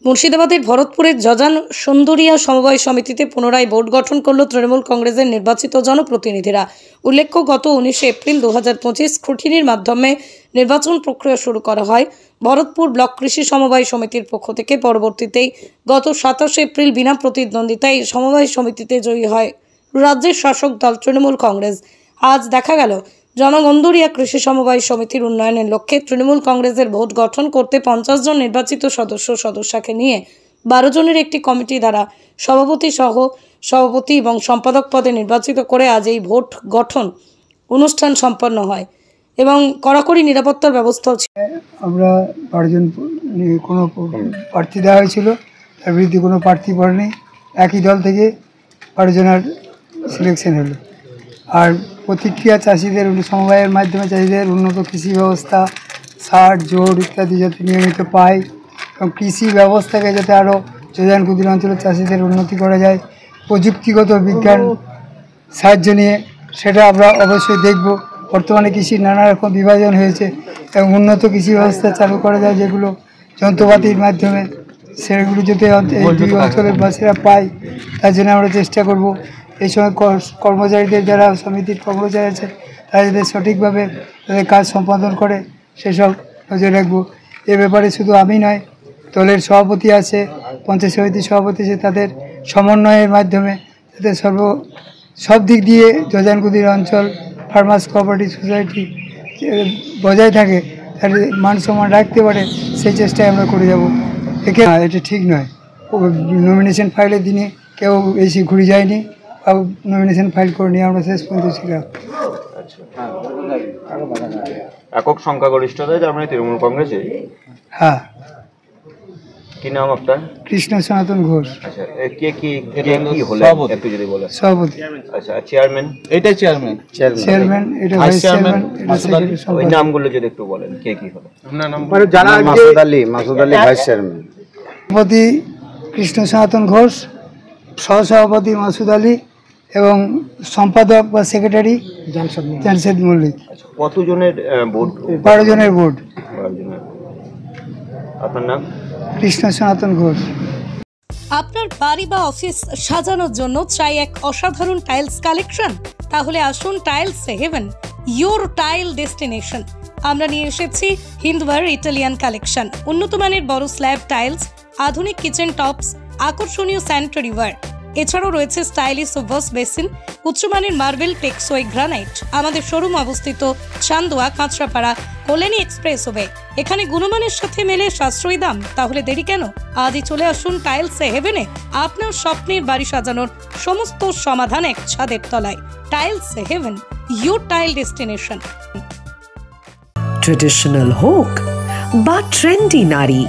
মুর্শিদাবাদের ভরতপুরের জজান সুন্দরিয়া সমবায় সমিতিতে পুনরায় বোর্ড গঠন করল তৃণমূল কংগ্রেসের নির্বাচিত জনপ্রতিনিধিরা। উল্লেখ্য, গত 19 এপ্রিল 2025 স্ক্রুটিনির মাধ্যমে নির্বাচন প্রক্রিয়া শুরু করা হয় ভরতপুর ব্লক কৃষি সমবায় সমিতির পক্ষ থেকে। পরবর্তীতেই গত 27 এপ্রিল বিনা প্রতিদ্বন্দ্বিতায় এই সমবায় সমিতিতে জয়ী হয় রাজ্যের শাসক দল তৃণমূল কংগ্রেস। আজ দেখা গেল জনগন্ধুরিয়া কৃষি সমবায় সমিতির উন্নয়নের লক্ষ্যে তৃণমূল কংগ্রেসের ভোট গঠন করতে 50 জন নির্বাচিত সদস্যকে নিয়ে 12 জনের একটি কমিটি দ্বারা সভাপতি সহ সভাপতি এবং সম্পাদক পদে নির্বাচিত করে আজ এই ভোট গঠন অনুষ্ঠান সম্পন্ন হয় এবং কড়াকড়ি নিরাপত্তার ব্যবস্থাও ছিল। আমরা 12 জন কোনো প্রার্থী দেওয়া হয়েছিল, তার বিরুদ্ধে কোনো প্রার্থী পড়েনি। একই দল থেকে 12 জনের সিলেকশন হলো। আর প্রতিক্রিয়া চাষিদের সমবায়ের মাধ্যমে চাষিদের উন্নত কৃষি ব্যবস্থা, সার, জোর ইত্যাদি যাতে নিয়মিত পায় এবং কৃষি ব্যবস্থাকে যাতে আরও যোজন ক্ষুদ্র অঞ্চলের চাষিদের উন্নতি করা যায় প্রযুক্তিগত বিজ্ঞান সাহায্য নিয়ে, সেটা আমরা অবশ্যই দেখব। বর্তমানে কৃষির নানা রকম বিভাজন হয়েছে এবং উন্নত কৃষি ব্যবস্থা চালু করা যায়, যেগুলো যন্ত্রপাতির মাধ্যমে সেগুলো যাতে এই দুই অঞ্চলের বাসীরা পায়, তার জন্য আমরা চেষ্টা করব। এই সময় কর্মচারীদের, যারা সমিতির কর্মচারী আছে, তারা যাতে সঠিকভাবে তাদের কাজ সম্পাদন করে সেসব নজর রাখবো। এ ব্যাপারে শুধু আমি নয়, দলের সভাপতি আছে, পঞ্চায়েত সমিতির সভাপতি আছে, তাদের সমন্বয়ের মাধ্যমে যাতে সব দিক দিয়ে যোজানকুদির অঞ্চল ফার্মার্স কোঅপারেটিভ সোসাইটি বজায় থাকে, তার মান সম্মান রাখতে পারে, সেই চেষ্টায় আমরা করে যাব। এটা ঠিক নয়। নমিনেশন ফাইলের দিনে কেউ বেশি ঘুরে যায়নি, নমিনেশন ফাইল করে নিয়ে আমরা শেষ পর্যন্ত ছিলাম। একক সংখ্যাগরিষ্ঠতায় তার মানে তৃণমূল কংগ্রেসে। হ্যাঁ। কি নাম আপনার? কৃষ্ণ সনাতন ঘোষ। আচ্ছা, কে কি হলো একটু যদি বলেন। সভাপতি। আচ্ছা, চেয়ারম্যান? এটাই চেয়ারম্যান, এটা ভাইস চেয়ারম্যান। ওই নামগুলো যদি একটু বলেন, কে কি হলো? Masud Ali vice chairman. সভাপতি কৃষ্ণ সনাতন ঘোষ, সহসভাপতি মাসুদ আলী এবং সম্পাদক বা সেক্রেটারি জামশেদ মল্লিক। কতজনের বোর্ড? 12 জনের বোর্ড। আপনার নাম? কৃষ্ণ সনাতন ঘোষ। আপনার বাড়ি বা অফিস সাজানোর জন্য চাই এক অসাধারণ টাইলস কালেকশন? তাহলে আসুন tiles heaven, your tile destination. আমরা নিয়ে এসেছি হিন্দওয়ার ইটালিয়ান কালেকশন, উন্নত মানের বড় স্ল্যাব টাইলস, আধুনিক কিচেন টপস, আকর্ষণীয় স্যানিটারি ওয়্যার। এছাড়াও রয়েছে স্টাইলিশ ওয়াশ বেসিন, উচ্চমানের মার্বেল, টেক্সোই গ্রানাইট। আমাদের শোরুম অবস্থিত চান্দোয়া, কাঁচরাপাড়া, কল্যাণী এক্সপ্রেসওয়ে। এখানে গুণমানের সাথে মেলে সাশ্রয়ী দাম। তাহলে দেরি কেন? আজই চলে আসুন টাইলস হেভেনে। আপনার স্বপ্নের বাড়ি সাজানোর সমস্ত সমাধান এক ছাদের তলায়। Tiles heaven, your tile destination. Traditional হোক বা ট্রেন্ডি নারী,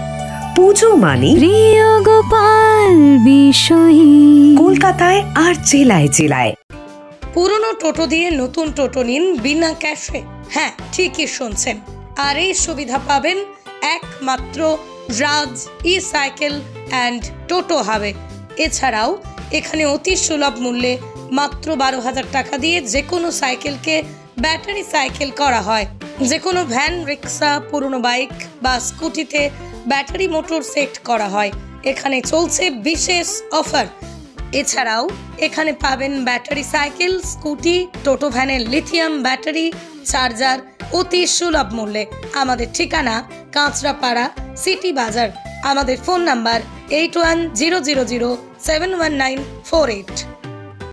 পুজো মানে প্রিয় গোপাল বিষয়ী। কলকাতায় আর জেলায় জেলায় পুরনো টোটো দিয়ে নতুন টোটো নিন বিনা ক্যাশে। হ্যাঁ, ঠিকই শুনছেন। আর এই সুবিধা পাবেন একমাত্র রাজ ই সাইকেল অ্যান্ড টোটো হাবে। এছাড়াও এখানে অতি সুলভ মূল্যে মাত্র 12,000 টাকা দিয়ে যে কোনো সাইকেলকে ব্যাটারি সাইকেল করা হয়। যে কোনো ভ্যান, রিক্সা, পুরনো বাইক বা স্কুটিতে ব্যাটারি মোটর সেট করা হয়। এখানে চলছে বিশেষ অফার। এছাড়াও এখানে পাবেন ব্যাটারি সাইকেল, স্কুটি, টোটো ভ্যানের লিথিয়াম ব্যাটারি, চার্জার অতি সুলভ মূল্যে। আমাদের ঠিকানা কাঁচরাপাড়া, সিটি বাজার। আমাদের ফোন নাম্বার 8100071948।